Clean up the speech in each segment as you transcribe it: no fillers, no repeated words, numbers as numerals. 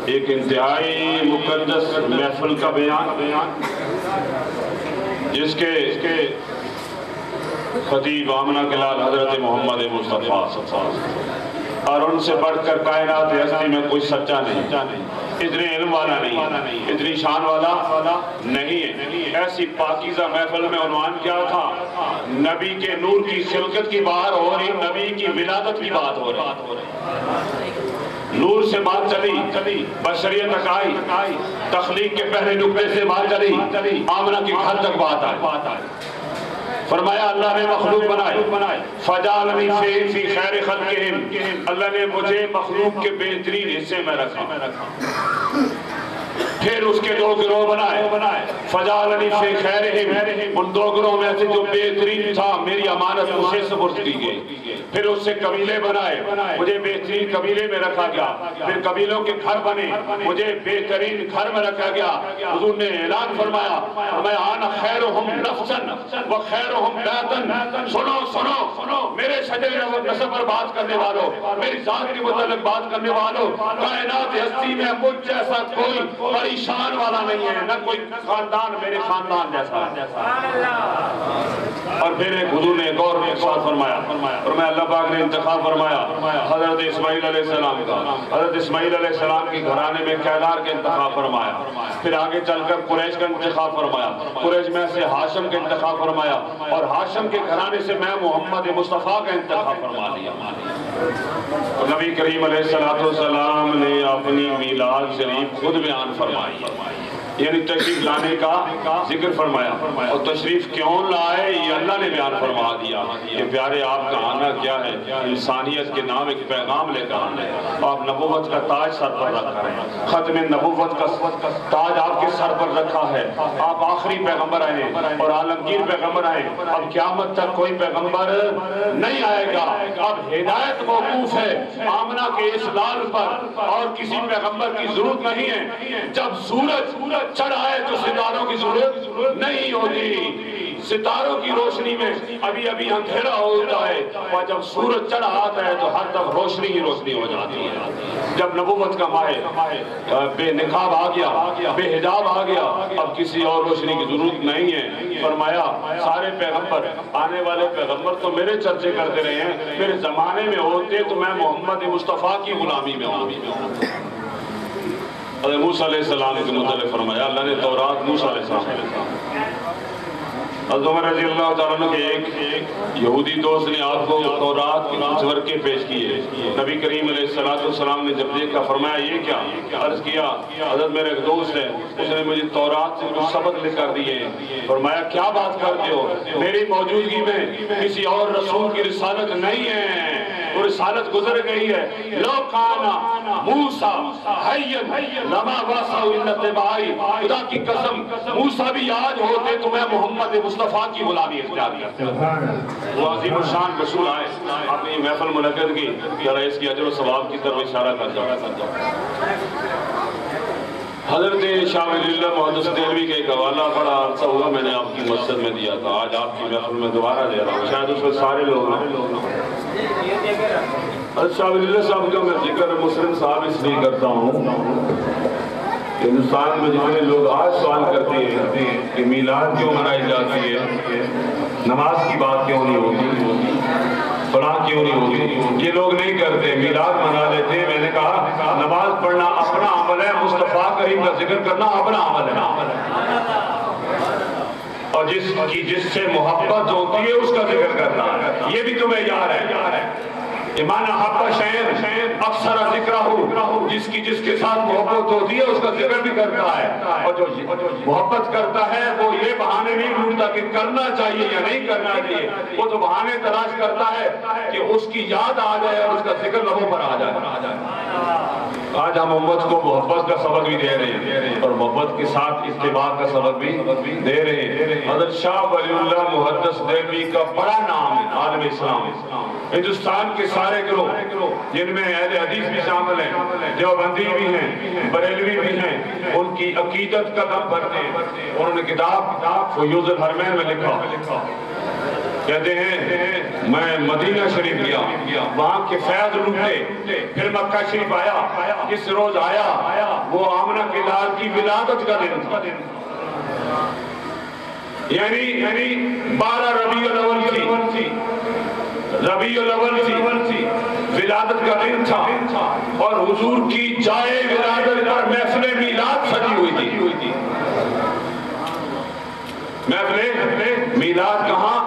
ایک انتہائی مقدس محفل کا بیان جس کے خطیب آمنہ کے لال حضرت محمد مصطفیٰ اور ان سے بڑھ کر کائنات ہستی میں کوئی سچا نہیں، اتنے علم والا نہیں، اتنی شان والا نہیں ہے۔ ایسی پاکیزہ محفل میں عنوان کیا تھا؟ نبی کے نور کی خلقت کی بات ہو رہی، نبی کی ولادت کی بات ہو رہی۔ نور سے بات چلی، بشریت تک آئی، تخلیق کے پہلے نقطے سے بات چلی، آمنہ کی گھر تک بات آئی۔ فرمایا اللہ نے مخلوق بنائے، فجعلنی فی خیر خلقہم، اللہ نے مجھے مخلوق کے بہترین حصے میں رکھا۔ پھر اس کے دو گروہ بنائے، فجعلنی فی خیرہم، ان دو گروہ میں سے جو بہترین تھا میری امانت اسے سپرد کی گئی۔ پھر اس سے قبیلے بنائے، مجھے بہترین قبیلے میں رکھا گیا۔ پھر قبیلوں کے گھر بنے، مجھے بہترین گھر میں رکھا گیا۔ حضور نے اعلان فرمایا، انا خیرہم نفسا و خیرہم بیتا۔ سنو میرے شجر نسب پر بات کرنے والوں، میری ذات کے متعلق بات کرنے والوں، کائنات ہستی میں مجھ جیسا کوئی پریشان والا نہیں ہے، نہ کوئی خاندان میرے خاندان جیسا ہے۔ اور پھر ایک حضور نے ایک اور سوال فرمایا، اللہ پاک نے انتخاب فرمایا حضرت اسماعیل علیہ السلام کا، حضرت اسماعیل علیہ السلام کی گھرانے میں کیدار کا انتخاب فرمایا۔ پھر آگے چل کر قریش کا انتخاب فرمایا، قریش میں سے ہاشم کا انتخاب فرمایا، اور ہاشم کے گھرانے سے میں محمد مصطفیٰ کا انتخاب فرما لیا۔ نبی کریم علیہ السلام نے اپنی میلاد شریف خود بیان فرمائی، یعنی تشریف لانے کا ذکر فرمایا، اور تشریف کیوں لائے یہ اللہ نے بیان فرما دیا کہ پیارے آپ کا آنا کیا ہے، انسانیت کے نام ایک پیغام لے کر آنا ہے۔ آپ نبوت کا تاج سر پر رکھا ہے، ختم نبوت کا تاج آپ کے سر پر رکھا ہے۔ آپ آخری پیغمبر آئے اور عالمگیر پیغمبر آئے، اب قیامت تک کوئی پیغمبر نہیں آئے گا۔ اب ہدایت موقوف ہے آمنہ کے اس لال پر، اور کسی پیغمبر کی ضرورت نہیں ہے۔ جب سورج چڑھ آئے تو ستاروں کی ضرورت نہیں ہوتی، ستاروں کی روشنی میں ابھی اندھیرا ہوتا ہے، اور جب سورج چڑھ آتا ہے تو ہر طرف روشنی ہی روشنی ہو جاتی ہے۔ جب نبوت کا ماہ بے نقاب آ گیا، بے حجاب آ گیا، اب کسی اور روشنی کی ضرورت نہیں ہے۔ فرمایا سارے پیغمبر، آنے والے پیغمبر تو میرے چرچے کرتے رہے ہیں، میرے زمانے میں ہوتے تو میں محمد مصطفیٰ کی غلامی میں ہوں۔ حضرت موسیٰ علیہ السلام کے متعلق فرمایا، اللہ نے تورات موسیٰ علیہ السلام، حضرت عمر رضی اللہ تعالیٰ عنہ کے ایک یہودی دوست نے آپ کو تورات کے کچھ ورقے پیش کیے۔ نبی کریم علیہ السلام نے جب دیکھا فرمایا یہ کیا؟ عرض کیا حضرت میرا ایک دوست ہے، اس نے مجھے تورات سے کچھ سبق لکھ کر دیے۔ فرمایا کیا بات کرتے ہو؟ میری موجودگی میں کسی اور رسول کی رسالت نہیں ہے، وہ رسالت گزر گئی ہے۔ لو کانا موسیٰ حیًّا لما واسعہ الا اتباعی، خدا کی قسم موسیٰ بھی آج ہوتے تو میں محمد مصطفیٰ کی غلامی اختیار کرتا۔ وہ عظیم الشان رسول آئے، آپ نے یہ محفل منعقد کی، ذرا اس کی اجر و ثواب کی طرف اشارہ کر دو۔ حضرت شاہ ولی اللہ محدث دہلوی کا ایک حوالہ بڑا عرصہ ہوا میں نے آپ کی مسجد میں دیا تھا، آج آپ کی محفل میں دوبارہ دے رہا ہوں، شاید اس میں سارے لوگ ہیں۔ حضرت شاہ ولی اللہ صاحب کا میں ذکر مسلم صاحب اس لیے کرتا ہوں، ہندوستان میں جتنے لوگ آج سوال کرتے ہیں کہ میلاد کیوں منائی جاتی ہے، نماز کی بات کیوں نہیں ہوتی، فلاں کیوں نہیں ہوتی، یہ لوگ نہیں کرتے، میلاد منا لیتے۔ میں نے کہا نماز پڑھنا اپنا عمل ہے، مصطفیٰ کریم کا ذکر کرنا اپنا عمل ہے، اور جس سے محبت ہوتی ہے اس کا ذکر کرنا یہ بھی تمہیں یاد ہے۔ ایمان حق شہر اکثر ذکرہ ہو، جس کے ساتھ محبت ہوتی ہے اس کا ذکر بھی کرتا ہے، اور جو محبت کرتا ہے وہ یہ بہانے نہیں ڈھونڈتا کہ کرنا چاہیے یا نہیں کرنا چاہیے، وہ تو بہانے تلاش کرتا ہے کہ اس کی یاد آ جائے اور اس کا ذکر لبوں پر آ جائے۔ آج ہم امت کو محبت کا سبق بھی دے رہے ہیں اور محبت کے ساتھ اتباع کا سبق بھی دے رہے ہیں۔ حضرت شاہ ولی اللہ محدث دہلوی کا بڑا نام ہے عالم اسلام، ہندوستان کے سارے گروہ جن میں اہل حدیث بھی شامل ہیں، دیوبندی بھی ہیں، بریلوی بھی ہیں، ان کی عقیدت کا دم بھرتے ہیں۔ انہوں نے کتاب فیوض الحرمین میں لکھا، کہتے ہیں میں مدینہ شریف گیا، وہاں کے فیض لوٹے، پھر مکہ شریف آیا، اس روز آیا وہ آمنہ کے لال کی ولادت کا دن تھا، یعنی 12 ربیع الاول تھی، ربیع الاول تھی، ولادت کا دن تھا، اور حضور کی جائے ولادت پر محفل میلاد سجی ہوئی تھی۔ محفل میلاد کہاں؟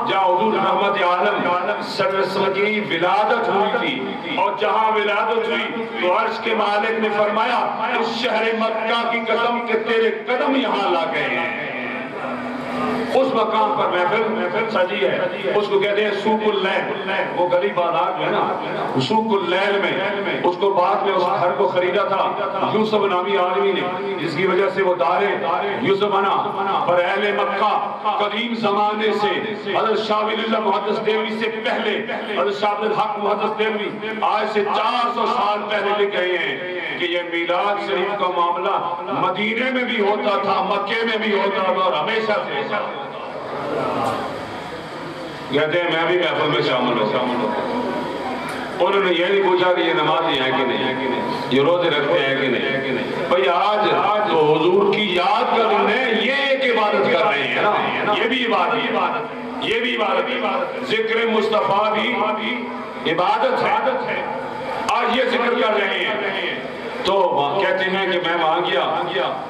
جہاں حضور رحمت عالم صلی اللہ علیہ وسلم کی ولادت ہوئی تھی، اور جہاں ولادت ہوئی تو عرش کے مالک نے فرمایا اس شہر مکہ کی قسم کہ تیرے قدم یہاں لا گئے ہیں۔ اس مقام پر محفل سجی ہے، اس کو کہتے ہیں سوق اللیل، وہ گلی بازار ہے نا، سوق اللیل میں اس کو بعد میں اس گھر کو خریدا تھا یوسف نامی آدمی نے، جس کی وجہ سے وہ دار یوسف بنا۔ پر اہل مکہ قدیم زمانے سے حضرت شاہ ولی اللہ محدث دہلوی سے پہلے، حضرت شاہ عبد الحق محدث دہلوی آج سے 400 سال پہلے لکھ گئے ہیں کہ یہ میلاد شریف کا معاملہ مدینے میں بھی ہوتا تھا، مکے میں بھی ہوتا تھا، اور ہمیشہ سے کہتے ہیں میں بھی محفل میں شامل ہوں۔ انہوں نے یہ نہیں پوچھا کہ یہ نمازی ہیں کہ نہیں، یہ روزے رکھتے ہیں کہ نہیں، بھئی آج تو حضور کی یاد کا دن ہے، یہ ایک عبادت کر رہے ہیں نا، یہ بھی عبادت، ذکر مصطفیٰ بھی عبادت ہے، آج یہ ذکر کر رہے ہیں۔ تو کہتے ہیں کہ میں وہاں گیا،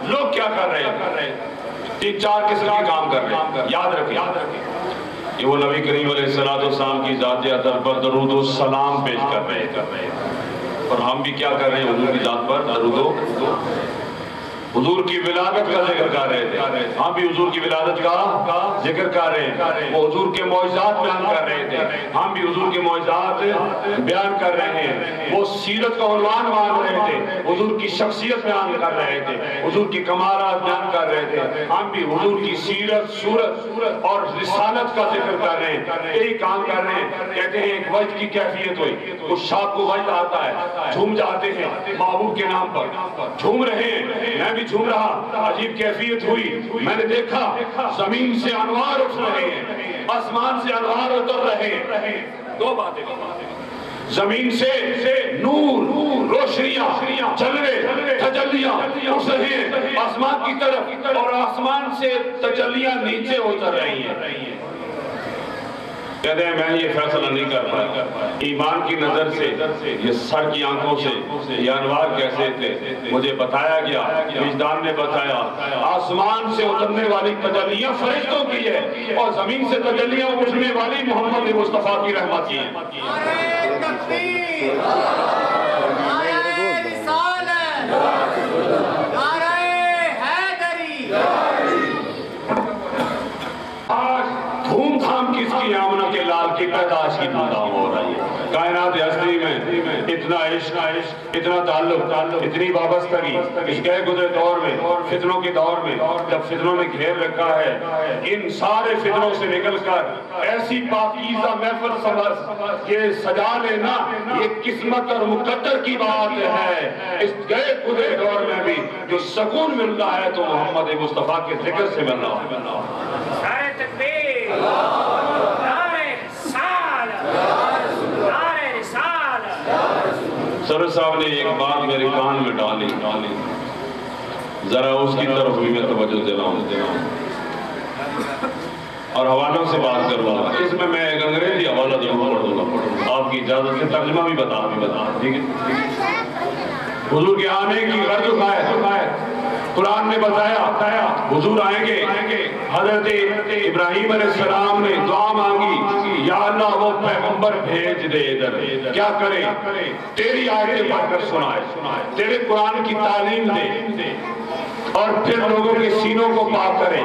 لوگ کیا کر رہے ہیں؟ 3-4 قسم کی کام کر رہے ہیں، یاد رکھیں کہ وہ نبی کریم علیہ السلام کی ذات اطہر پر درود و سلام پیش کر رہے ہیں، اور ہم بھی کیا کر رہے ہیں؟ حضور کی ذات پر درود و حضور کی ولادت کا ذکر کر رہے تھے، ہم بھی حضور کی ولادت کا ذکر کر رہے ہیں۔ وہ حضور کے معجزات بیان کر رہے تھے، ہم بھی حضور کے معجزات بیان کر رہے ہیں۔ وہ سیرت کا عنوان مان رہے تھے، حضور کی شخصیت بیان کر رہے تھے، حضور کی کمالات بیان کر رہے تھے، ہم بھی حضور کی سیرت، صورت اور رسالت کا ذکر کر رہے ہیں، یہی کام کر رہے ہیں۔ کہتے ہیں ایک وجد کی کیفیت ہوئی، اس شاہ کو وجد آتا ہے، جھوم جاتے ہیں محبوب کے نام پر، جھوم رہے ہیں، میں بھی جھوم رہا، عجیب کیفیت ہوئی، میں نے دیکھا زمین سے انوار اٹھ رہے ہیں، آسمان سے انوار اتر رہے ہیں۔ دو باتیں، زمین سے نور، روشنیاں، جلوے، تجلیاں اٹھ رہے ہیں آسمان کی طرف، اور آسمان سے تجلیاں نیچے اتر رہی ہیں۔ کہتے ہیں میں یہ فیصلہ نہیں کر پایا، ایمان کی نظر سے، یہ سر کی آنکھوں سے یہ انوار کیسے تھے؟ مجھے بتایا گیا، وجدان نے بتایا، آسمان سے اترنے والی تجلیاں فرشتوں کی ہے، اور زمین سے تجلیاں اٹھنے والی محمد مصطفیٰ کی رحمت کی ہے۔ نعرہ تکبیر، نعرہ رسالت، نعرہ حیدری۔ دھوم دھام کس کی؟ آمنہ کے لال کی پیدائش کی دھوم دھام ہو رہی ہے۔ کائنات ہستی میں اتنا عشق، اتنا تعلق، اتنی وابستگی اس گئے گزرے دور میں، فتنوں کے دور میں، جب فتنوں نے گھیر رکھا ہے، ان سارے فتنوں سے نکل کر ایسی پاکیزہ محفل یہ سجا لینا، یہ قسمت اور مقدر کی بات ہے۔ اس گئے گزرے دور میں بھی جو سکون مل رہا ہے تو محمد مصطفیٰ کے ذکر سے مل رہا ہے۔ نعرہ تکبیر، نعرہ رسالت، نعرہ رسالت۔ سر صاحب نے ایک بات میرے کان میں ڈالی، ذرا اس کی طرف بھی میں توجہ دے رہا ہوں اور حوالوں سے بات کروں گا۔ اس میں میں ایک انگریزی حوالہ ضرور پڑھ دوں گا، آپ کی اجازت سے ترجمہ بھی بتا، ٹھیک ہے؟ حضور کے آنے کی غرض ہے، قرآن نے بتایا حضور آئیں گے۔ حضرت ابراہیم علیہ السلام نے دعا مانگی، یا اللہ وہ پیغمبر بھیج دے ادھر، کیا کرے؟ تیری آیتیں پڑھ کر سنائے، تیرے قرآن کی تعلیم دے، اور پھر لوگوں کے سینوں کو پاک کرے،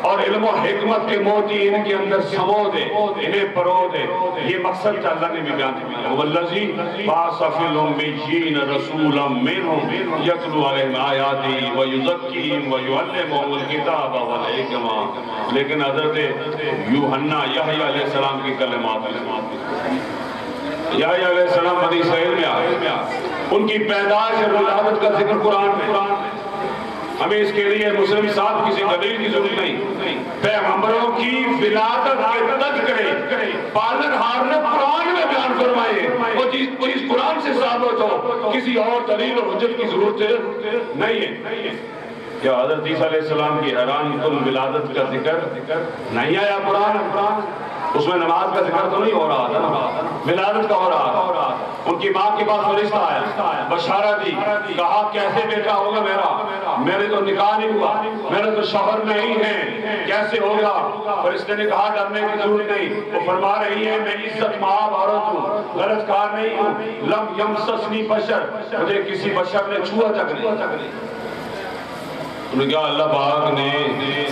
اور علم و حکمت کے موتی ان کے اندر سمو دے، انہیں پرو دے۔ یہ مقصد اللہ نے بھی بیان کیا، والذی بعث فی الامیین رسولا منہم یتلو علیہم آیاتہ ویزکیہم ویعلمہم الکتاب والحکمہ۔ لیکن حضرت یوحنا یحییٰ علیہ السلام کی کلمات، یحییٰ علیہ السلام بنی اسرائیل میں آئے، ان کی پیدائش اور ولادت کا ذکر قرآن میں، ہمیں اس کے لیے مسلم صاحب کسی دلیل کی ضرورت نہیں. پیغمبروں کی ولادت کے تذکرے پالن ہار نے قرآن میں بیان فرمائے. وہ چیز قرآن سے ثابت ہو, کسی اور دلیل اور حجت کی ضرورت نہیں ہے. کیا حضرت عیسیٰ علیہ السلام کی حیران کل ولادت کا ذکر نہیں آیا قرآن؟ اس میں نماز کا ذکر تو نہیں ہو رہا تھا, ولادت کا ہو رہا. ان کی ماں کے پاس فرشتہ آیا, بشارت دی, کہا کیسے بیٹا ہوگا میرا, میرے تو نکاح نہیں ہوا, میرے تو شوہر نہیں ہے, کیسے ہوگا؟ فرشتے نے کہا ڈرنے کی ضرورت نہیں. وہ فرما رہی ہے میں عزت مآب عورت ہوں, غلط کار نہیں ہوں. لم یمسسنی بشر, مجھے کسی بشر نے چھوا تک نہیں. انہوں نے کہا اللہ پاک نے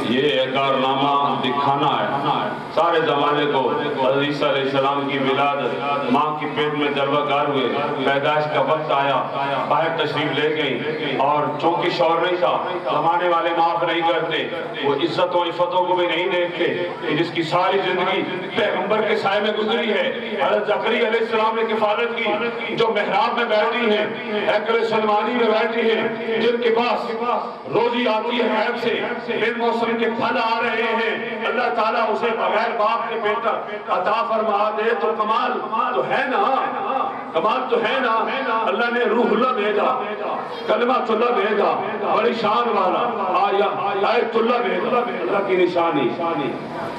یہ کارنامہ دکھانا ہے سارے زمانے کو. حضرت عیسیٰ علیہ السلام کی ولادت, ماں کی پیٹ میں جلوہ ہوئے, پیدائش کا وقت آیا, باہر تشریف لے گئی, اور چونکہ شوہر نہیں تھا, زمانے والے معاف نہیں کرتے, وہ عزت و عفتوں کو بھی نہیں دیکھتے, جس کی ساری زندگی پیغمبر کے سائے میں گزری ہے. حضرت زکریا علیہ السلام نے کفالت کی, جو محراب میں بیٹھی ہیں, ہیکل سلیمانی میں بیٹھی ہیں, جن کے پاس روزی آتی ہے غیب سے, بے موسم کے پھل آ رہے ہیں, اللہ تعالیٰ اسے بغیر باپ کے بیٹا عطا فرما دے تو کمال تو ہے نا, کمال تو ہے نا. اللہ نے روح اللہ بھیجا, کلمۃ اللہ بھیجا, بڑی شان والا آیت اللہ بھیجا, اللہ کی نشانی.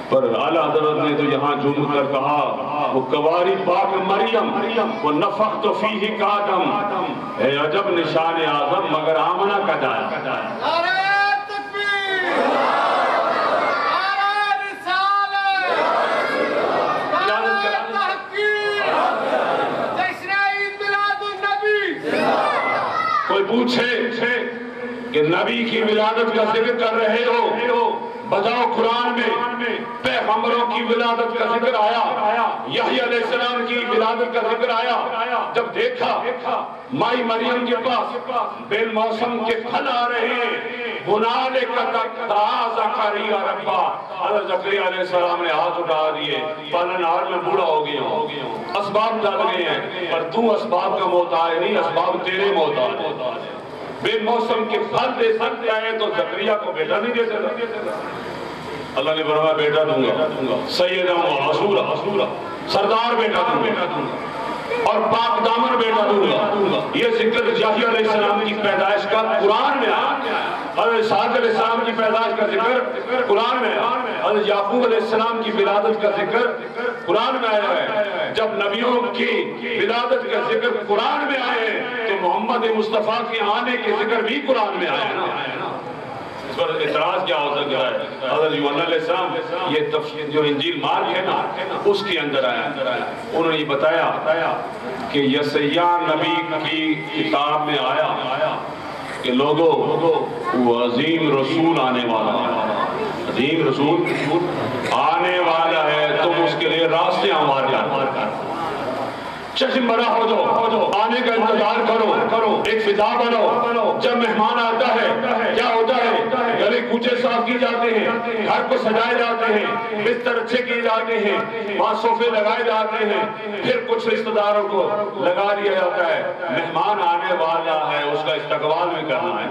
پر اعلیٰ حضرت نے تو یہاں جھوم کر کہا وہ کواری پاک مریم وہ نفخت فیہ کادم, اے عجب نشان اعظم مگر آمنہ کا جایا. کوئی پوچھے کہ نبی کی ولادت کا ذکر کر رہے ہو, بتاؤ قرآن میں پیغمبروں کی ولادت کا ذکر آیا, یحییٰ علیہ السلام کی ولادت کا ذکر آیا. جب دیکھا مائی مریم کے پاس بے موسم کے پھل آ رہے ہیں, ہنالک دعا زکریا ربہ, حضرت زکریا علیہ السلام نے ہاتھ اٹھا دیے, پالنہار میں بوڑھا ہو گیا ہوں, اسباب ڈال گئے ہیں, پر تو اسباب کا محتاج نہیں, اسباب تیرے محتاج ہے. بے موسم کے پھل دے سکتا ہے تو زکریا کو بیٹا نہیں دے سکتا. اللہ نے فرمایا بیٹا دوں گا, سیدہ و حصورہ, سردار بیٹا دوں گا, اور پاک دامن بیٹا دوں گا. یہ ذکر یحییٰ علیہ السلام کی پیدائش کا قرآن میں آیا. حضرت اسحاق علیہ السلام کی پیدائش کا ذکر قرآن میں آیا. حضرت یعقوب علیہ السلام کی ولادت کا ذکر قرآن میں آیا ہے. جب نبیوں کی ولادت کا ذکر قرآن میں آئے تو محمد مصطفیٰ کے آنے کے ذکر بھی قرآن میں آئے نا. اس پر اعتراض کیا ہو سکتا ہے؟ حضرت یوحنا علیہ السلام یہ تفسیر جو انجیل مارک ہے نا اس کے اندر آیا, انہوں نے یہ بتایا کہ یسیع نبی کی کتاب میں آیا کہ لوگوں وہ عظیم رسول آنے والا ہے, عظیم رسول آنے والا ہے, تم اس کے لیے راستے ہموار کر, چشم بڑا ہو جاؤ, آنے کا انتظار کرو, ایک فضا بنو. جب مہمان آتا ہے کیا ہوتا ہے, گلے کوچے صاف کی جاتے ہیں, گھر کو سجائے جاتے ہیں, بستر اچھے کیے جاتے ہیں, وہاں صوفے لگائے جاتے ہیں, پھر کچھ رشتہ داروں کو لگا دیا جاتا ہے. مہمان آنے والا ہے, اس کا استقبال بھی کرنا ہے.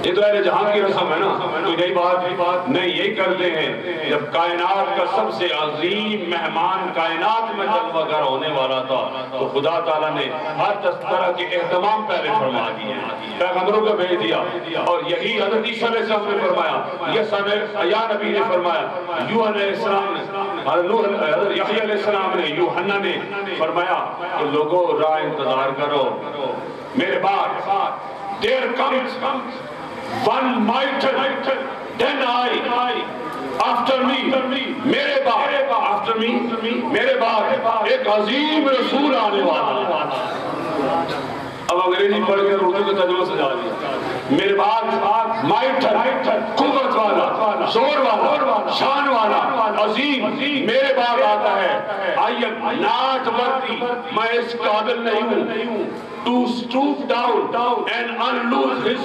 یہ تو اہل جہاں کی رسم ہے نا, کوئی نئی بات نہیں. یہی کرتے ہیں جب کائنات کا سب سے عظیم مہمان کائنات میں جلوہ گر ہونے والا تھا تو خدا تعالیٰ نے ہر طرح کے اہتمام پہلے فرما دیے, پیغمبروں کو بھیج دیا. اور یہی حضرت عیسیٰ علیہ السلام نے فرمایا, یا نبی نے فرمایا, یوحنا علیہ السلام نے, حضرت یحییٰ علیہ السلام نے, یوحنا نے فرمایا کہ لوگوں راہ انتظار کرو میرے بعد. There comes one mighty, then I, after me, میرے بعد, after me, میرے بعد ایک عظیم رسول آنے والا. اب انگریزی پڑھ کر اردو کا ترجمہ سجا دیا. میرے بعد مائٹر, قوت والا, زور والا, شان والا, عظیم میرے بعد آتا ہے. I am not worthy, میں اس قابل نہیں ہوں to stoop down and unloose his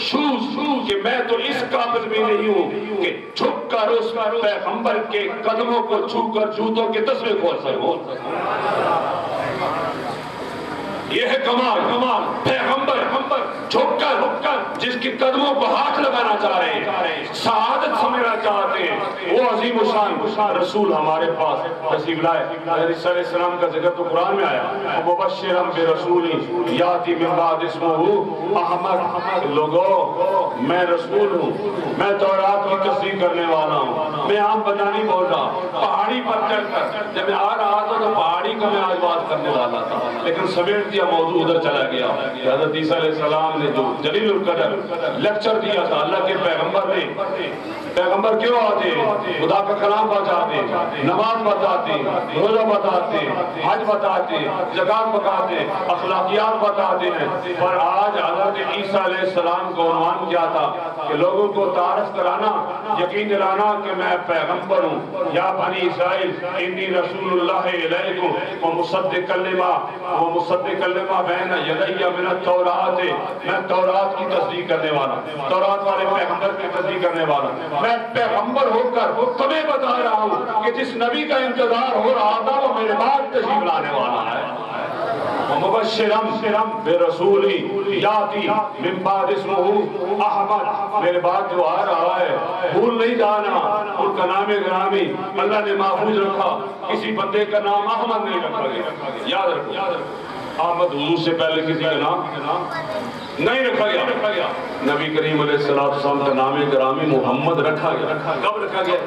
shoes, کہ میں تو اس قابل بھی نہیں ہوں کہ چھپ کر اس پیغمبر کے قدموں کو چھو کر جوتوں کے تسمے کھول سکوں. یہ ہے کمال پیغمبر جھک کر جس کے قدموں کو ہاتھ لگانا چاہ رہے ہیں، سعادت سمجھنا چاہتے ہیں، وہ عظیم الشان رسول ہمارے پاس تشریف لائے۔ حضرت علیہ السلام کا ذکر تو قرآن میں آیا، مبشرا برسول یاتی من بعد اسمہ احمد۔ لوگو میں رسول ہوں، میں تورات کی تصدیق کرنے والا ہوں، میں عام بتا نہیں بول رہا۔ پہاڑی پر چڑھ کر جب میں آ رہا تھا تو پہاڑی کا میں آج بات کرنے والا تھا، لیکن سمیٹ دیا موضوع ادھر چلا گیا۔ حضرت عیسیٰ علیہ السلام نے جو جلیل القدر لیکچر دیا تھا، اللہ کے پیغمبر نے، پیغمبر کیوں آتے؟ خدا کا کلام بتاتے، نماز بتاتے، روزہ بتاتے، حج بتاتے، زکات بتاتے، اخلاقیات بتاتے ہیں۔ پر آج حضرت عیسیٰ علیہ السلام کو عنوان کیا تھا کہ لوگوں کو تعارف کرانا، یقین دلانا کہ میں پیغمبر ہوں۔ یا بنی اسرائیل انی رسول اللہ علیکم ومصدقا لما بین یدی من التوراۃ، میں تورات کی تصدیق کرنے والا، تورات والے پیغمبر کی تصدیق کرنے والا۔ میں پیغمبر ہو کر تمہیں بتا رہا ہوں کہ جس نبی کا انتظار ہو رہا تھا وہ میرے بعد تشریف لانے والا ہے۔ مبشرا برسول یاتی من بعد اسمہ احمد، میرے بعد جو آ رہا ہے بھول نہیں جانا، ان کا نام گرامی اللہ نے محفوظ رکھا، کسی بندے کا نام احمد نہیں رکھا گیا، یاد رکھو۔ احمد حضور سے پہلے کسی کا نام نہیں رکھا گیا۔ نبی کریم علیہ السلام کا نام گرامی محمد رکھا گیا۔ کب رکھا گیا؟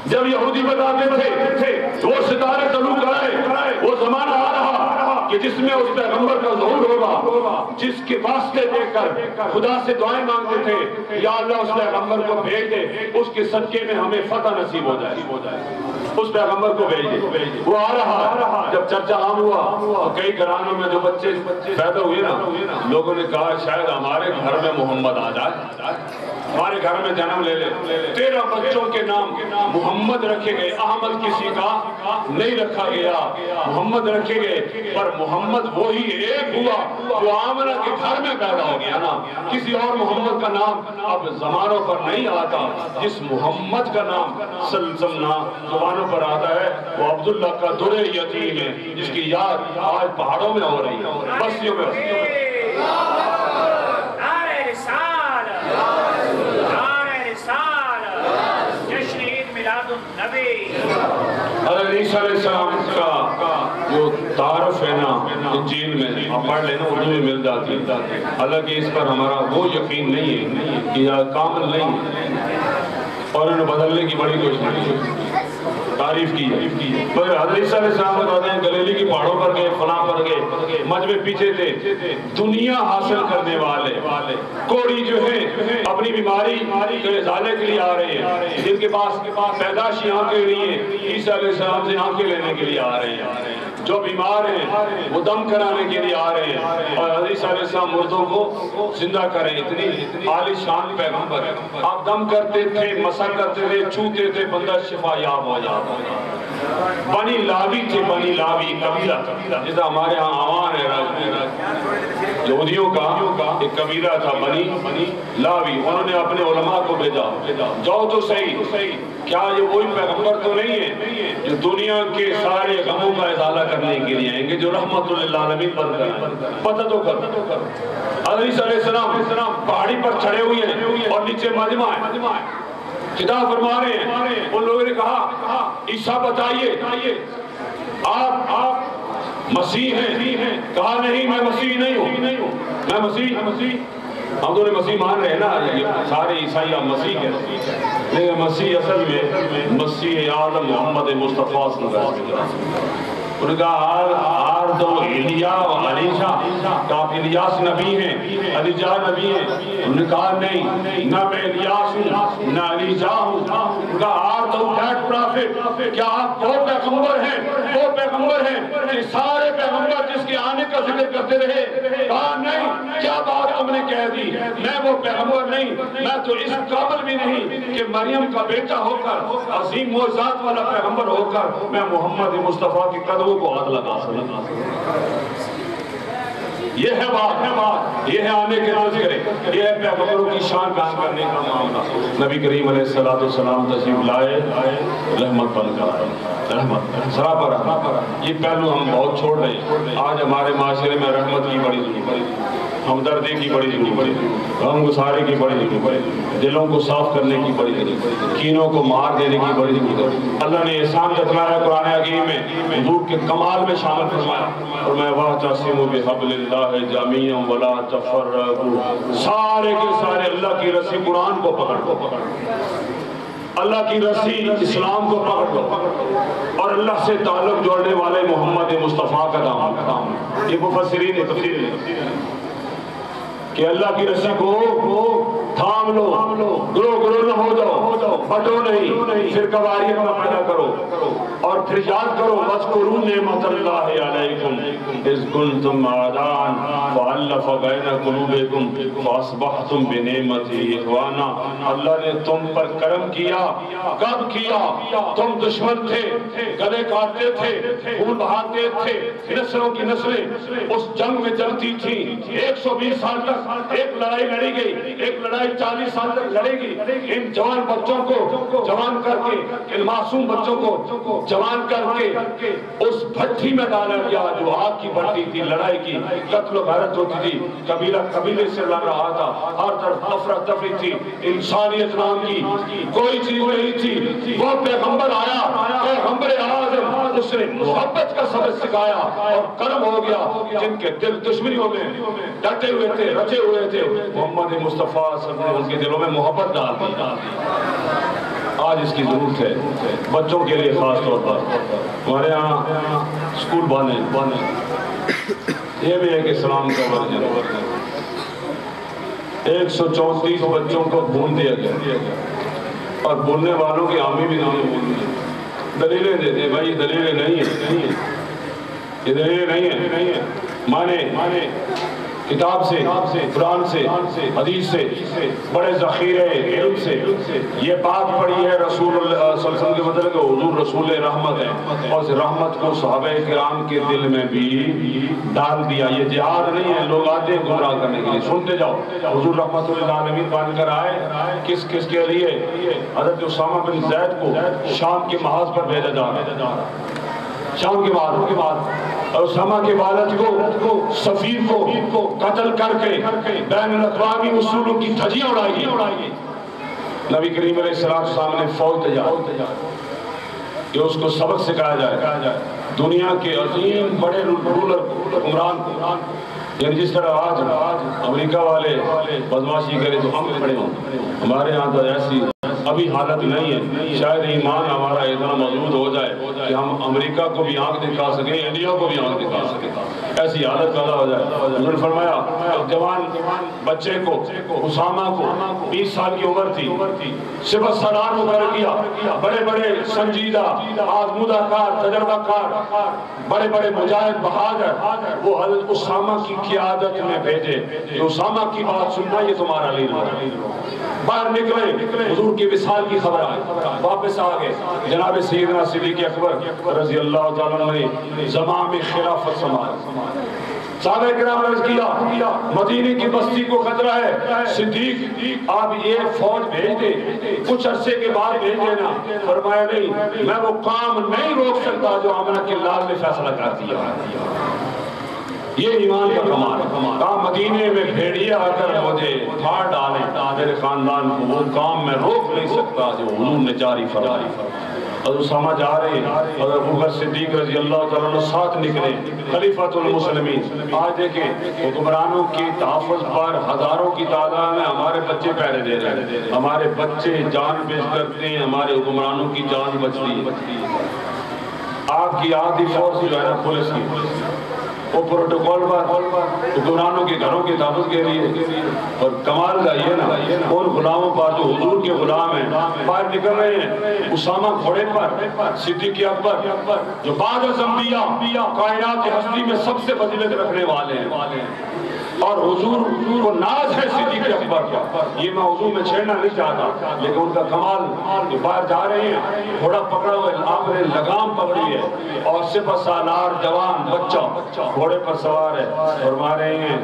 جب یہودی بتاتے تھے وہ ستارے طلوع کرائے، وہ زمانہ آ رہا کہ جس میں اس پیغمبر کا ظہور ہوگا، جس کے واسطے دے کر خدا سے دعائیں مانگتے تھے، یا اللہ اس پیغمبر کو بھیج دے، اس کے صدقے میں ہمیں فتح نصیب ہو جائے، اس پیغمبر کو بھیج دے۔ وہ آ رہا، جب چرچا عام ہوا تو کئی گھرانوں میں جو بچے پیدا ہوئے نا، لوگوں نے کہا شاید ہمارے گھر میں محمد آ جائے، ہمارے گھر میں جنم لے لے۔ 13 بچوں کے نام محمد رکھے گئے، احمد کسی کا نہیں رکھا گیا، محمد رکھے گئے۔ پر محمد وہی ایک ہوا جو آمنہ کے گھر میں پیدا ہو گیا نا، کسی اور محمد کا نام اب زمانوں پر نہیں آتا۔ جس محمد کا نام سلسلہ زبانوں پر آتا ہے وہ عبداللہ کا در یتیم ہے، جس کی یاد آج پہاڑوں میں ہو رہی ہے، بستیوں میں۔ حضرت عیسیٰ علیہ السلام کا جو تعارف ہے نا انجیل میں آپ پڑھ لینا، اردو میں مل جاتی ہے، حالانکہ اس پر ہمارا وہ یقین نہیں ہے کہ یہ کامل نہیں ہے، اور انہیں بدلنے کی بڑی کوشش تعریف کی ہے۔ مگر حضرت عیسیٰ علیہ السلام بتاتے ہیں گلیلی کی پہاڑوں پر گئے، فلاں پر گئے، مجمع پیچھے تھے، دنیا حاصل کرنے والے کوڑی جو ہیں اپنی بیماری کے ازالے کے لیے آ رہے ہیں، جن کے پاس پیدائشی آنکھیں نہیں ہیں عیسیٰ علیہ السلام سے آنکھیں لینے کے لیے آ رہے ہیں، جو بیمار ہیں وہ دم کرانے کے لیے آ رہے ہیں، اور حضرت عیسیٰ علیہ السلام مردوں کو زندہ کریں۔ اتنی عالی شان پیغمبر، آپ دم کرتے تھے، مسح کرتے تھے، چھوتے تھے، بندہ شفا یاب ہو جاتا۔ بنی لاوی تھے، بنی لاوی قبیلہ، جیسا ہمارے ہاں آوان ہے، یہودیوں کا ایک قبیلہ تھا بنی لاوی، انہوں نے اپنے علماء کو بھیجا، جاؤ تو صحیح، کیا یہ وہی پیغمبر تو نہیں ہے جو دنیا کے سارے غموں کا ازالہ کرنے کے لیے آئیں گے، جو رحمت للعالمین بن کر آئیں؟ پتہ تو کر۔ حضرت عیسیٰ علیہ السلام پہاڑی پر چڑھے ہوئے ہیں اور نیچے مجمع ہے، خطاب فرما رہے ہیں۔ ان لوگوں نے کہا عیسیٰ بتائیے آپ مسیح ہیں؟ کہا نہیں، میں مسیح نہیں ہوں، میں مسیح ہم دونوں مسیح مان رہے ہیں نا، سارے عیسائی آپ مسیح کہتے ہیں، لیکن مسیح اصل میں مسیح اعظم محمد مصطفیٰ صلی اللہ علیہ وسلم۔ ان کا آر دو ایلیا و علیشہ، کہ آپ الیاس نبی ہیں، علیجہ نبی ہیں؟ انہوں نے کہا نہیں، نہ میں الیاس ہوں نہ علیجہ ہوں۔ ان کا آر دو دیٹ پرافٹ، کیا آپ وہ پیغمبر ہیں کہ سارے پیغمبر جس کے آنے کا ذکر کرتے رہے؟ کہا نہیں، کیا بات تم نے کہہ دی، میں وہ پیغمبر نہیں، میں تو اس قابل بھی نہیں کہ مریم کا بیٹا ہو کر، عظیم معجزات والا پیغمبر ہو کر میں محمد مصطفیٰ کی قدموں کو ہاتھ لگا سکتا۔ یہ ہے بات، یہ ہے آنے کے تذکرے، یہ ہے پیغمبروں کی شان بیان کرنے کا معاملہ۔ نبی کریم علیہ السلام تشریف لائے، رحمت بن کر آئے، رحمت سراپا رحمت۔ یہ پہلو ہم بہت چھوڑ رہے ہیں۔ آج ہمارے معاشرے میں رحمت کی بڑی ضرورت ہے، ہمدردی کی بڑی ضرورت ہے، غم گسارے کی بڑی ضرورت ہے، دلوں کو صاف کرنے کی بڑی ضرورت ہے، کینوں کو مار دینے کی بڑی ضرورت ہے۔ اللہ نے احسان جتلایا قرآن حکیم میں، حضور کے کمال میں شامل فرمایا، اور میں واعتصموا بحبل اللہ جميعا ولا تفرقوا، سارے کے سارے اللہ کی رسی قرآن کو پکڑ لو، اللہ کی رسی اسلام کو پکڑ لو، اور اللہ سے تعلق جوڑنے والے محمد مصطفیٰ کا دامن۔ یہ مفسرین نے تفسیر کہ اللہ کی رسی کو تھام لو، گرو نہ ہو جاؤ، بٹو نہیں، پھر قواریت نہ پیدا کرو، اور پھر یاد کرو وَاذْكُرُوا نِعْمَتَ اللَّهِ عَلَيْكُمْ إِذْ كُنْتُمْ أَعْدَاءً فَأَلَّفَ بَيْنَ قُلُوبِكُمْ فَأَصْبَحْتُمْ بِنِعْمَتِهِ إِخْوَانًا۔ اللہ نے تم پر کرم کیا، کب کیا؟ تم دشمن تھے، گلے کاٹتے تھے، خون بہاتے تھے، نسلوں کی نسلیں اس جنگ میں جلتی تھیں، 120 سال تک ایک لڑائی لڑی گئی، ایک لڑائی 40 سال تک لڑے گی۔ ان جوان بچوں کو جوان کر کے، ان معصوم بچوں کو جوان کر کے اس بھٹی میں ڈالا گیا جو آگ کی بھٹی تھی، لڑائی کی، قتل و غارت ہوتی تھی، قبیلہ قبیلے سے لڑ رہا تھا، ہر طرف افراتفری تھی، انسانیت نام کی کوئی چیز نہیں تھی۔ وہ پیغمبر آیا، پیغمبر اعظم، اس نے محبت کا سبق سکھایا، اور کرم ہو گیا جن کے دل دشمنیوں میں ڈٹے ہوئے تھے، رچے ہوئے تھے، محمد مصطفیٰ صلی اللہ علیہ وسلم ان کے دلوں میں محبت ڈال دی۔ آج اس کی ضرورت ہے بچوں کے لیے، خاص طور پر ہمارے یہاں اسکول بند ہے، یہ بھی ایک اسلام کا ورژن ہے۔ 134 بچوں کو بھون دیا گیا، اور بھولنے والوں کی عامی بھی نہیں، دلیلیں دیتے ہیں بھائی دلیلیں نہیں ہیں، یہ دلیلیں نہیں ہیں، مانے کتاب سے، قرآن سے، حدیث سے، بڑے ذخیرے علم سے یہ بات پڑھی ہے رسول اللہ صلی اللہ علیہ وسلم کے مطلب کہ حضور رسول رحمت ہے، اور اس رحمت کو صحابہ کرام کے دل میں بھی ڈال دیا۔ یہ جہاد نہیں ہے، لوگ آتے ہیں گمراہ کرنے کے لیے، سنتے جاؤ۔ حضور رحمت للعالمین بن کر آئے، کس کے لیے؟ حضرت اسامہ بن زید کو شام کے محاذ پر بھیجا جا رہا، شام کے بعد اسامہ کے والد کو، سفیر کو قتل کر کے بین الاقوامی اصولوں کی دھجیاں اڑائی گئی۔ نبی کریم علیہ السلام نے فوج تیار کہ اس کو سبق سکھایا جائے، دنیا کے عظیم بڑے رولر حکمران کو، یعنی جس طرح آج امریکہ والے بدماشی کرے تو ہم کھڑے ہوں، ہمارے یہاں تو ایسی ابھی حالت نہیں ہے، شاید ایمان ہمارا اتنا مضبوط ہو جائے کہ ہم امریکہ کو بھی آنکھ دکھا سکیں، انڈیا کو بھی آنکھ دکھا سکیں، ایسی حالت پیدا ہو جائے۔ انہوں نے فرمایا جوان بچے کو، اسامہ کو 20 سال کی عمر تھی، صبح سالار مقرر کیا، بڑے بڑے سنجیدہ آزمودہ کار، تجربہ کار، بڑے بڑے مجاہد بہادر، وہ حضرت اسامہ کی قیادت میں بھیجے کہ اسامہ کی بات سننا یہ تمہارا لیڈر ہے۔ باہر نکلے، حضور کی وصال کی خبر آئی، واپس آگئے، جناب سیدنا صدیق اکبر رضی اللہ تعالیٰ نے زمام خلافت سنبھالی۔ صحابہ کرام نے عرض کیا مدینے کی بستی کو خطرہ ہے، صدیق آپ یہ فوج بھیج دیں، کچھ عرصے کے بعد بھیج دینا۔ فرمایا نہیں، میں وہ کام نہیں روک سکتا جو آمنہ کے لال نے فیصلہ کر دیا۔ یہ ایمان کا کمال ہے۔ کہا مدینے میں بھیڑیا اگر مجھے پھاڑ ڈالے میرے خاندان کو، وہ کام میں روک نہیں سکتا جو حضور نے جاری فرمایا۔ حضرت اسامہ جا رہے، حضرت ابوبکر صدیق رضی اللہ تعالیٰ عنہ ساتھ نکلے، خلیفۃ المسلمین۔ آج دیکھیں حکمرانوں کی تحفظ پر ہزاروں کی تعداد میں ہمارے بچے پہرے دے رہے ہیں، ہمارے بچے جان پیش کرتے ہیں، ہمارے حکمرانوں کی جان بچتی ہے۔ آپ کی آدھی فورس جو ہے نا پولیس کی، وہ پروٹوکول پر حکمرانوں کے گھروں کے تحفظ کے لیے، اور کمال کا یہ نا ان غلاموں پر جو حضور کے غلام ہیں باہر نکل رہے ہیں، اسامہ گھوڑے پر، صدیق اکبر جو بعد از انبیاء کائنات ہستی میں سب سے فضیلت رکھنے والے ہیں، اور حضور کو ناز ہے صدیق اکبر کا. یہ موضوع میں چھیڑنا نہیں چاہتا لیکن ان کا کمال باہر جا رہے ہیں گھوڑا پکڑا ہوئے آپ نے لگام پکڑی ہے اور سپہ سالار جوان بچہ گھوڑے پر سوار ہے فرما رہے ہیں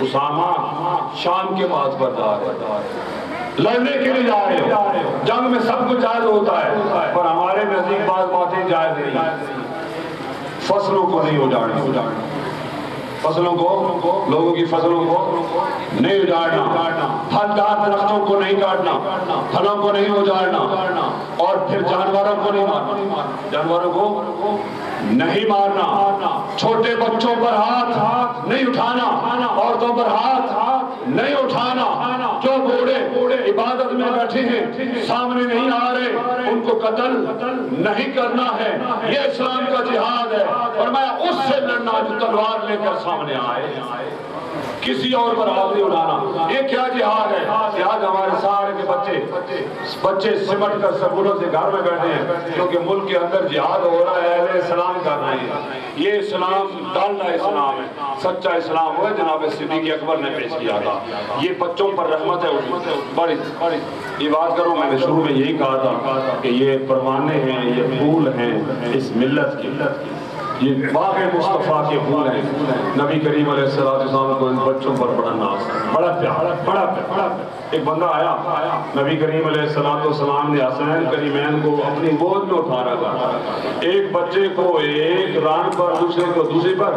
اسامہ شام کے بعد پر جا رہے لڑنے کے لیے جا رہے ہو جنگ میں سب کچھ جائز ہوتا ہے پر ہمارے نزدیک بعض باتیں جائز نہیں فصلوں کو نہیں اجاڑنا فصلوں کو لوگوں کی فصلوں کو نہیں اجاڑنا پھلدار درختوں کو نہیں کاٹنا پھلوں کو نہیں اجاڑنا اور پھر جانوروں کو نہیں مارنا جانوروں کو نہیں مارنا چھوٹے بچوں پر ہاتھ نہیں اٹھانا عورتوں پر ہاتھ نہیں اٹھانا جو بوڑھے عبادت میں بیٹھے ہیں سامنے نہیں آ رہے ان کو قتل نہیں کرنا ہے یہ اسلام کا جہاد ہے فرمایا اس سے لڑنا جو تلوار لے کر سامنے آئے کسی اور پر ہاتھ نہیں اٹھانا یہ کیا جہاد ہے جہاد ہمارے سارے کے بچے سمٹ کر سکولوں سے گھر میں بیٹھے ہیں کیونکہ ملک کے اندر جہاد ہو رہا ہے اہل اسلام کر رہے ہیں یہ اسلام ڈالنا اسلام ہے سچا اسلام ہوا جناب صدیق اکبر نے پیش کیا تھا یہ بچوں پر رحمت ہے بڑی یہ بات کروں میں نے شروع میں یہی کہا تھا کہ یہ پروانے ہیں یہ پھول ہیں اس ملت کی یہ باغ مصطفیٰ کے پھول ہیں نبی کریم علیہ السلام کو ان بچوں پر بڑا ناز بڑا پیار ایک بندہ آیا نبی کریم علیہ السلام نے حسنین کریمین کو اپنی گود میں اٹھا رکھا ایک بچے کو ایک ران پر دوسرے کو دوسری پر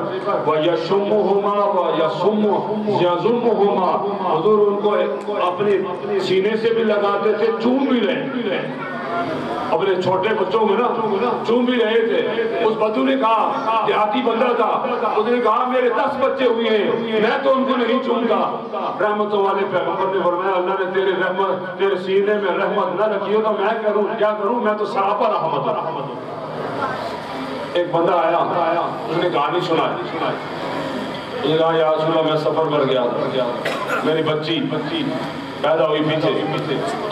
وَيَشُمُّهُمَا وَيَزُمُّهُمَا حضور ان کو اپنے سینے سے بھی لگاتے تھے چوم بھی رہے اپنے چھوٹے بچوں میں نا چوم بھی رہے تھے اس بدو نے کہا دیہاتی بندہ تھا اس نے کہا میرے 10 بچے ہوئے ہیں میں تو ان کو نہیں چومتا رحمتوں والے پیغمبر نے فرمایا اللہ نے تیرے رحمت تیرے سینے میں رحمت نہ رکھی ہو تو میں کروں کیا کروں میں تو سراپا رحمت ہوں ایک بندہ آیا اس نے کہانی سنائی اس نے کہا یا رسول اللہ میں سفر پر گیا تھا میری بچی پیدا ہوئی پیچھے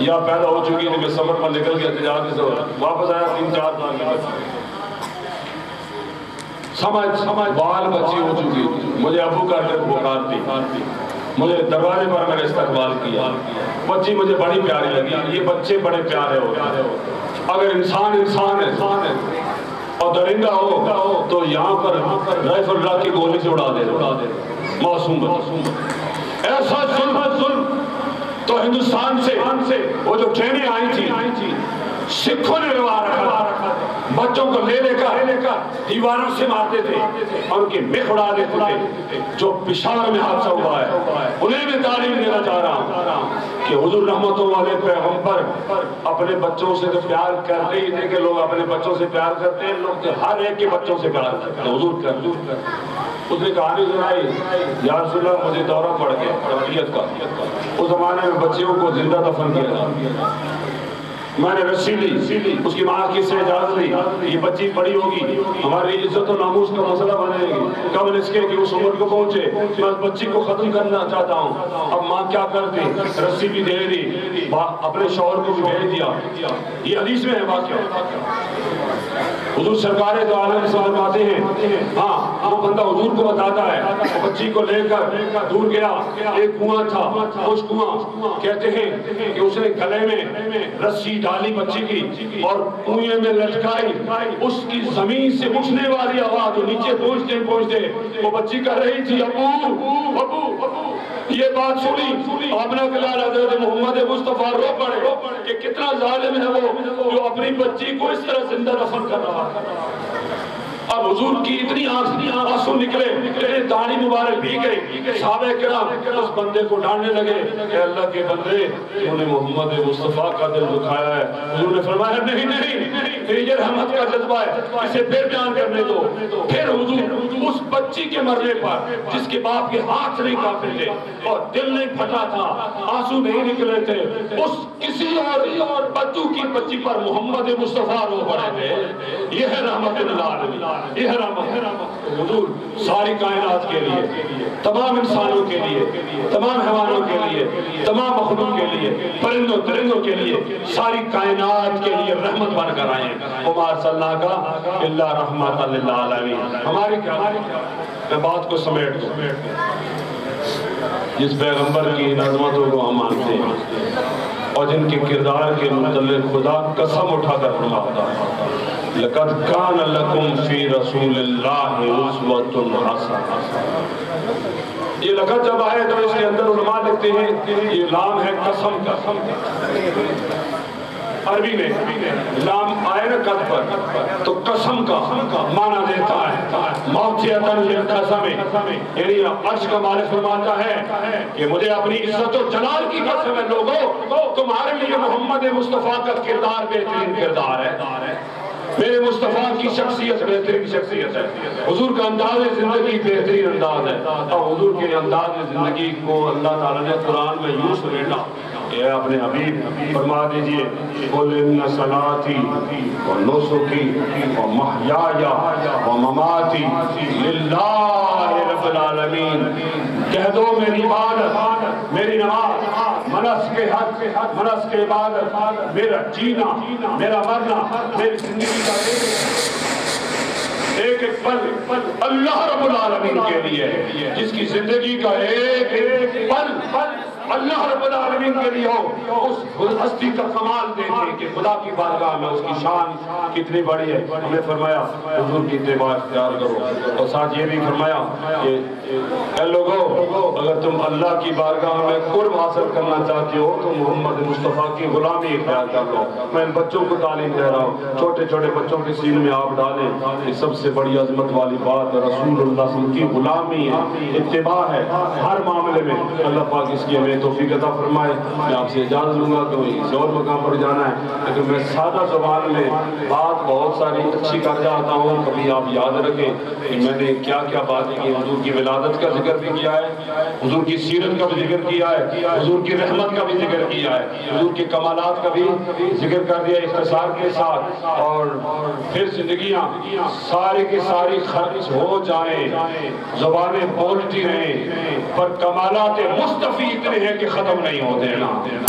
یا پیدا ہو چکی تھی میں سفر پر نکل گیا تجارت سے واپس آیا 3-4 سال کی سمجھ بال بچی ہو چکی مجھے ابو کر کے پکارتی مجھے دروازے پر میں نے استقبال کیا بچی مجھے بڑی پیاری لگی یہ بچے بڑے پیارے ہوتے ہیں اگر انسان ہے اور درندہ ہو تو یہاں پر رائفل رکھ کے گولی سے اڑا دے معصوم ایسا ظلم تو ہندوستان سے وہ جو ٹرینیں آئی تھی سکھوں نے روا رکھا بچوں کو لے کر دیواروں سے مارتے تھے اور ان کی مخ اڑا دیتے تھے جو پشاور میں حادثہ ہوا ہے انہیں میں تعلیم دینا چاہ رہا ہوں کہ حضور رحمتوں والے پیغمبر اپنے بچوں سے تو پیار کرتے ہی تھے کہ لوگ اپنے بچوں سے پیار کرتے ہیں لوگ ہر ایک کے بچوں سے پیار کرتے ہیں حضور کرتے اس نے کہانی سنائی یا رسول اللہ مجھے دورہ پڑ گیا طبیعت کا اس زمانے میں بچیوں کو زندہ دفن کیا تھا میں نے رسی لی اس کی ماں کی سے اجازت لی یہ بچی بڑی ہوگی ہماری عزت و ناموس کا مسئلہ بنے گی قبل اس کے کہ اس عمر کو پہنچے میں اس بچی کو ختم کرنا چاہتا ہوں اب ماں کیا کرتی رسی بھی دے دی اپنے شوہر کو بھی بھیج دیا یہ حدیث میں ہے واقعہ حضور سرکار دو عالم سے فرماتے ہیں ہاں وہ بندہ حضور کو بتاتا ہے بچی کو لے کر دور گیا ایک کنواں تھا خوش کنواں کہتے ہیں کہ اس نے گلے میں رسی ڈالی بچی کی اور کنویں میں لٹکائی اس کی زمین سے اٹھنے والی آواز نیچے پہنچتے وہ بچی کہہ رہی تھی ابو ابو یہ بات سنی اپنا کلال حضرت محمد مصطفیٰ رو پڑے کہ کتنا ظالم ہے وہ جو اپنی بچی کو اس طرح زندہ دفن کر رہا اب حضور کی اتنی آنسو نکلے داڑھی مبارک بھی گئی صحابہ کرام اس بندے کو ڈانٹنے لگے کہ اللہ کے بندے انہوں نے محمد مصطفیٰ کا دل دکھایا ہے حضور نے فرمایا نہیں یہ رحمت کا جذبہ ہے اسے پھر بیان کرنے دو پھر حضور اس بچی کے مرنے پر جس کے باپ کے ہاتھ نہیں کانپے تھے اور دل نہیں پھٹا تھا آنسو نہیں نکلے تھے اس کسی اور بدو کی بچی پر محمد مصطفیٰ رو پڑے تھے یہ ہے رحمت اللہ یہ رحمت حضور ساری کائنات کے لیے تمام انسانوں کے لیے تمام حیوانوں کے لیے تمام مخلوق کے لیے پرندوں درندوں کے لیے ساری کائنات کے لیے رحمت بن کر آئے وما ارسلناک الا رحمۃ للعالمین ہماری کیا میں بات کو سمیٹ دوں جس پیغمبر کی ان عظمتوں کو ہم مانتے ہیں اور جن کے کردار کے متعلق خدا قسم اٹھا کر فرماتا ہے لَقَدْ كَانَ لَكُمْ فِي رَسُولِ اللَّهِ أُسْوَةٌ حَسَنَةٌ۔ یہ لقد جب آئے تو اس کے اندر علماء لکھتے ہیں یہ لام ہے قسم کا، عربی میں لام آئے نا قد پر تو قسم کا معنی دیتا ہے، موقعتاً للقسم، یعنی عرش کا مالک فرماتا ہے کہ مجھے اپنی عزت و جلال کی قسم ہے لوگوں تمہارے لیے محمد مصطفیٰ کا کردار بہترین کردار ہے، میرے مصطفیٰ کی شخصیت بہترین شخصیت ہے، حضور کا انداز زندگی بہترین انداز ہے، اور حضور کے انداز زندگی کو اللہ تعالیٰ نے قرآن میں یوں سمیٹا کہ اپنے حبیب فرما دیجئے قُلْ إِنَّ صَلَاتِي وَنُسُكِي وَمَحْيَايَ وَمَمَاتِي لِلَّهِ رَبِّ الْعَالَمِينَ، کہہ دو میری عبادت، میری نماز، منسک حج، منسک عبادت، میرا جینا، میرا مرنا، میری زندگی کا ایک ایک پل اللہ رب العالمین کے لیے، جس کی زندگی کا ایک ایک پل اللہ رب العالمین کے لیے ہو، اس ہستی کا کمال دیکھیں کہ خدا کی بارگاہ میں اس کی شان کتنی بڑی ہے۔ ہمیں فرمایا حضور کی اتباع اختیار کرو، اور ساتھ یہ بھی فرمایا کہ اے لوگوں اگر تم اللہ کی بارگاہ میں قرب حاصل کرنا چاہتے ہو تو محمد مصطفیٰ کی غلامی اختیار کر لو۔ میں ان بچوں کو تعلیم دے رہا ہوں، چھوٹے چھوٹے بچوں کے سین میں آپ ڈالیں، یہ سب سے بڑی عظمت والی بات رسول اللہ صلی اللہ علیہ وسلم کی غلامی ہے، اتباع ہے ہر معاملے میں۔ اللہ پاک اس کی ہمیں توفیق عطا فرمائے۔ میں آپ سے اجازت لوں گا تو کسی اور مقام پر جانا ہے، لیکن میں سادہ زبان میں بات بہت ساری اچھی کر جاتا ہوں، کبھی آپ یاد رکھیں کہ میں نے کیا کیا باتیں کی، حضور کی ولادت کا ذکر بھی کیا ہے، حضور کی سیرت کا بھی ذکر کیا ہے، حضور کی رحمت کا بھی ذکر کیا ہے، حضور کے کمالات کا بھی ذکر کر دیا اختصار کے ساتھ، اور پھر زندگیاں سارے کے ساری خرچ ہو جائیں، زبانیں بولتی رہیں، پر کمالات مصطفی اتنے ہیں کہ ختم نہیں ہوتے ہیں نا۔